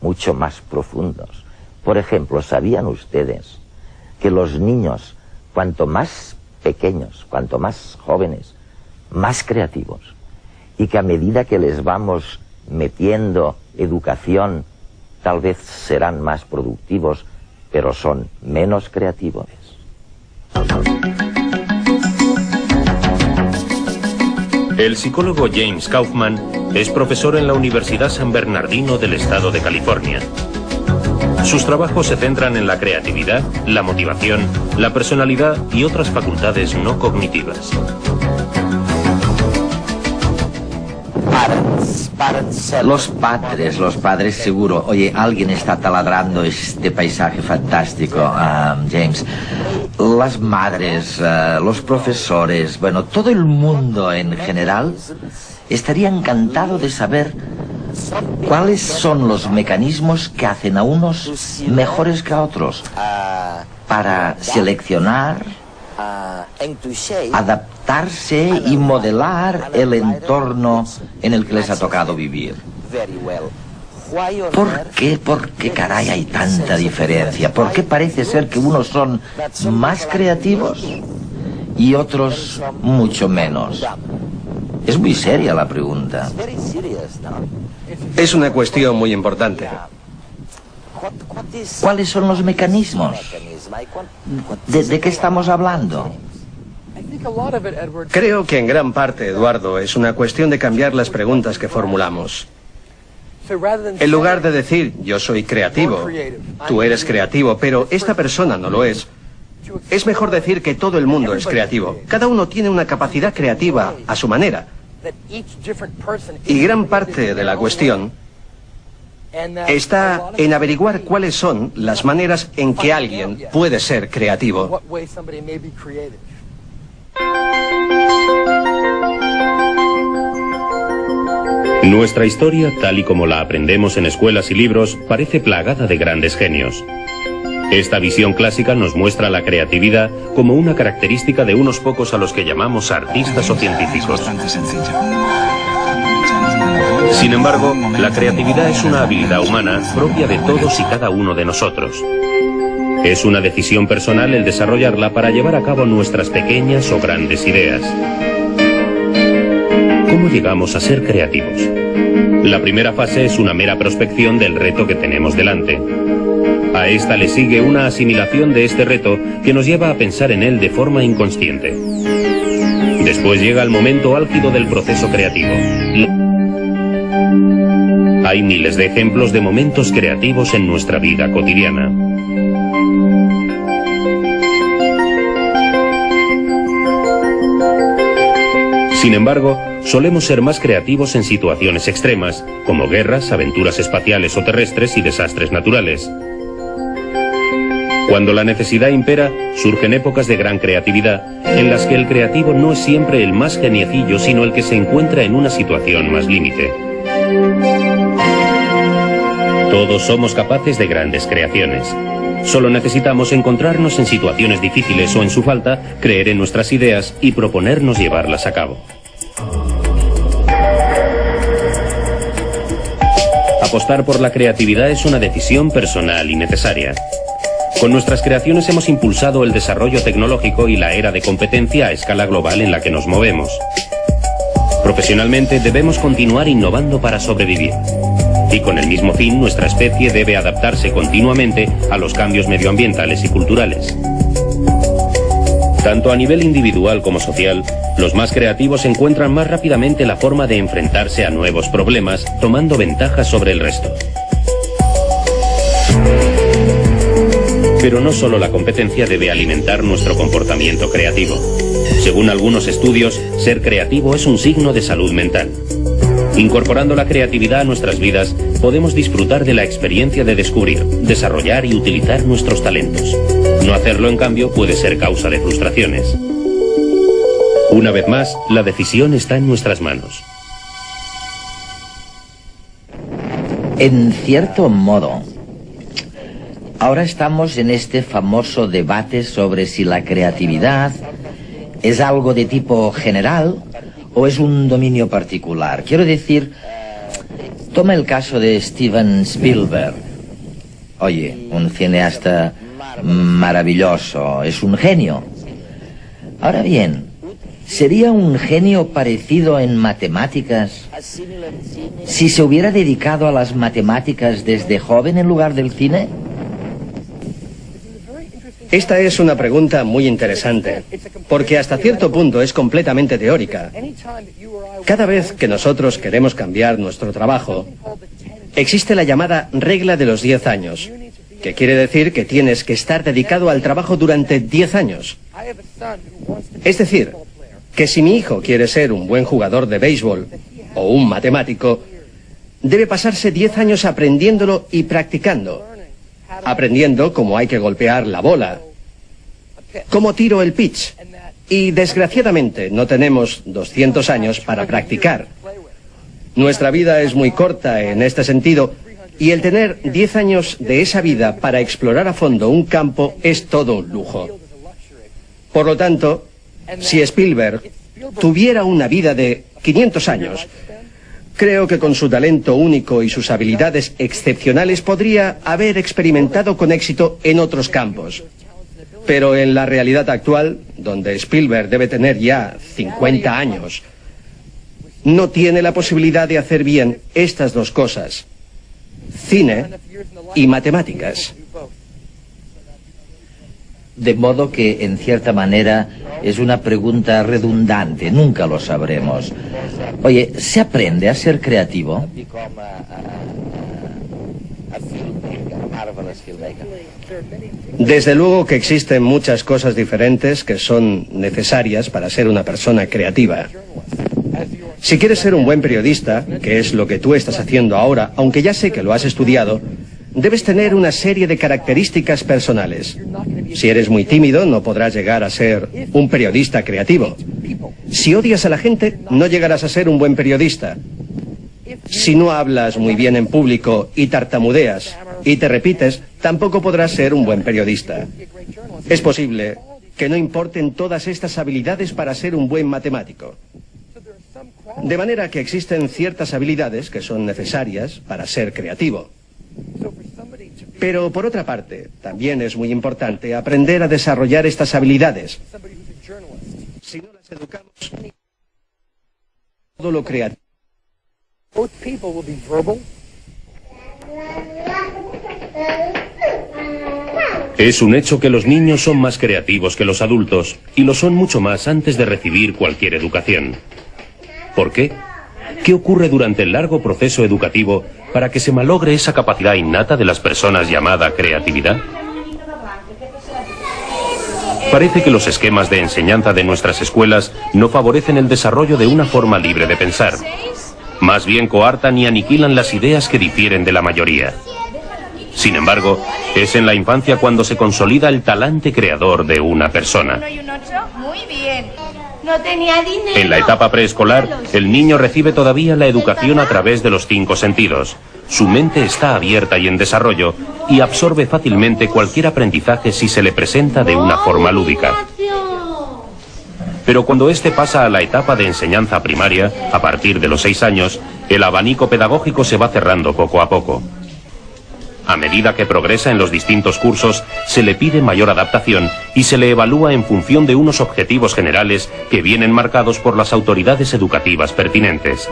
mucho más profundos. Por ejemplo, ¿sabían ustedes que los niños, cuanto más pequeños, cuanto más jóvenes, más creativos, y que a medida que les vamos metiendo educación, tal vez serán más productivos, pero son menos creativos? El psicólogo James Kaufman es profesor en la Universidad San Bernardino del estado de California. Sus trabajos se centran en la creatividad, la motivación, la personalidad y otras facultades no cognitivas. Los padres seguro. Oye, alguien está taladrando este paisaje fantástico, James. Las madres, los profesores, bueno, todo el mundo en general estaría encantado de saber cuáles son los mecanismos que hacen a unos mejores que a otros para seleccionar, adaptarse y modelar el entorno en el que les ha tocado vivir. ¿Por qué caray hay tanta diferencia? ¿Por qué parece ser que unos son más creativos y otros mucho menos? Es muy seria la pregunta. Es una cuestión muy importante. ¿Cuáles son los mecanismos? ¿De qué estamos hablando? Creo que en gran parte, Eduardo, es una cuestión de cambiar las preguntas que formulamos. En lugar de decir, yo soy creativo, tú eres creativo, pero esta persona no lo es mejor decir que todo el mundo es creativo. Cada uno tiene una capacidad creativa a su manera. Y gran parte de la cuestión está en averiguar cuáles son las maneras en que alguien puede ser creativo. Nuestra historia, tal y como la aprendemos en escuelas y libros, parece plagada de grandes genios. Esta visión clásica nos muestra la creatividad como una característica de unos pocos a los que llamamos artistas o científicos. Sin embargo, la creatividad es una habilidad humana propia de todos y cada uno de nosotros. Es una decisión personal el desarrollarla para llevar a cabo nuestras pequeñas o grandes ideas. ¿Cómo llegamos a ser creativos? La primera fase es una mera prospección del reto que tenemos delante. A esta le sigue una asimilación de este reto que nos lleva a pensar en él de forma inconsciente. Después llega el momento álgido del proceso creativo. Hay miles de ejemplos de momentos creativos en nuestra vida cotidiana. Sin embargo, solemos ser más creativos en situaciones extremas, como guerras, aventuras espaciales o terrestres y desastres naturales. Cuando la necesidad impera, surgen épocas de gran creatividad, en las que el creativo no es siempre el más geniecillo, sino el que se encuentra en una situación más límite. Todos somos capaces de grandes creaciones. Solo necesitamos encontrarnos en situaciones difíciles o, en su falta, creer en nuestras ideas y proponernos llevarlas a cabo. Apostar por la creatividad es una decisión personal y necesaria. Con nuestras creaciones hemos impulsado el desarrollo tecnológico y la era de competencia a escala global en la que nos movemos. Profesionalmente debemos continuar innovando para sobrevivir. Y con el mismo fin, nuestra especie debe adaptarse continuamente a los cambios medioambientales y culturales. Tanto a nivel individual como social, los más creativos encuentran más rápidamente la forma de enfrentarse a nuevos problemas, tomando ventajas sobre el resto. Pero no solo la competencia debe alimentar nuestro comportamiento creativo. Según algunos estudios, ser creativo es un signo de salud mental. Incorporando la creatividad a nuestras vidas, podemos disfrutar de la experiencia de descubrir, desarrollar y utilizar nuestros talentos. No hacerlo, en cambio, puede ser causa de frustraciones. Una vez más, la decisión está en nuestras manos. En cierto modo, ahora estamos en este famoso debate sobre si la creatividad es algo de tipo general o es un dominio particular. Quiero decir, Toma el caso de Steven Spielberg. Oye, un cineasta maravilloso, es un genio. Ahora bien, ¿sería un genio parecido en matemáticas si se hubiera dedicado a las matemáticas desde joven en lugar del cine? Esta es una pregunta muy interesante, porque hasta cierto punto es completamente teórica. Cada vez que nosotros queremos cambiar nuestro trabajo, existe la llamada regla de los 10 años, que quiere decir que tienes que estar dedicado al trabajo durante 10 años. Es decir, que si mi hijo quiere ser un buen jugador de béisbol o un matemático, debe pasarse 10 años aprendiéndolo y practicando. Aprendiendo cómo hay que golpear la bola, cómo tiro el pitch. Y desgraciadamente no tenemos 200 años para practicar. Nuestra vida es muy corta en este sentido, y el tener 10 años de esa vida para explorar a fondo un campo es todo un lujo. Por lo tanto, si Spielberg tuviera una vida de 500 años, creo que con su talento único y sus habilidades excepcionales podría haber experimentado con éxito en otros campos. Pero en la realidad actual, donde Spielberg debe tener ya 50 años, no tiene la posibilidad de hacer bien estas dos cosas: cine y matemáticas. De modo que, en cierta manera, es una pregunta redundante, nunca lo sabremos. Oye, ¿se aprende a ser creativo? Desde luego que existen muchas cosas diferentes que son necesarias para ser una persona creativa. Si quieres ser un buen periodista, que es lo que tú estás haciendo ahora, aunque ya sé que lo has estudiado, debes tener una serie de características personales. Si eres muy tímido, no podrás llegar a ser un periodista creativo. Si odias a la gente, no llegarás a ser un buen periodista. Si no hablas muy bien en público y tartamudeas y te repites, tampoco podrás ser un buen periodista. Es posible que no importen todas estas habilidades para ser un buen matemático. De manera que existen ciertas habilidades que son necesarias para ser creativo. Pero por otra parte, también es muy importante aprender a desarrollar estas habilidades. Si no las educamos, todo lo creativo. Es un hecho que los niños son más creativos que los adultos, y lo son mucho más antes de recibir cualquier educación. ¿Por qué? ¿Qué ocurre durante el largo proceso educativo para que se malogre esa capacidad innata de las personas llamada creatividad? Parece que los esquemas de enseñanza de nuestras escuelas no favorecen el desarrollo de una forma libre de pensar. Más bien coartan y aniquilan las ideas que difieren de la mayoría. Sin embargo, es en la infancia cuando se consolida el talante creador de una persona. Muy bien. No tenía dinero. En la etapa preescolar, el niño recibe todavía la educación a través de los 5 sentidos. Su mente está abierta y en desarrollo y absorbe fácilmente cualquier aprendizaje si se le presenta de una forma lúdica. Pero cuando éste pasa a la etapa de enseñanza primaria, a partir de los 6 años, el abanico pedagógico se va cerrando poco a poco. A medida que progresa en los distintos cursos, se le pide mayor adaptación y se le evalúa en función de unos objetivos generales que vienen marcados por las autoridades educativas pertinentes.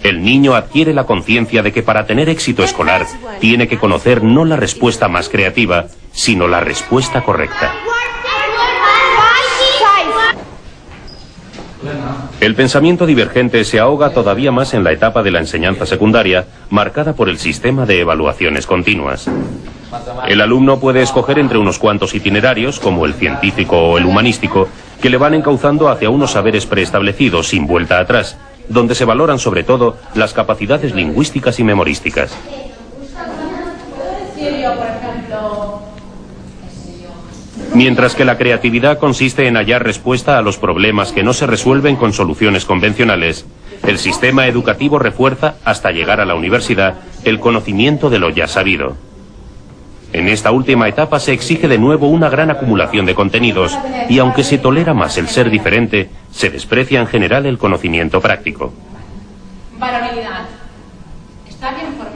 El niño adquiere la conciencia de que para tener éxito escolar tiene que conocer no la respuesta más creativa, sino la respuesta correcta. El pensamiento divergente se ahoga todavía más en la etapa de la enseñanza secundaria, marcada por el sistema de evaluaciones continuas. El alumno puede escoger entre unos cuantos itinerarios, como el científico o el humanístico, que le van encauzando hacia unos saberes preestablecidos sin vuelta atrás, donde se valoran sobre todo las capacidades lingüísticas y memorísticas. Mientras que la creatividad consiste en hallar respuesta a los problemas que no se resuelven con soluciones convencionales, el sistema educativo refuerza, hasta llegar a la universidad, el conocimiento de lo ya sabido. En esta última etapa se exige de nuevo una gran acumulación de contenidos, y aunque se tolera más el ser diferente, se desprecia en general el conocimiento práctico. Variabilidad. Está bien formado.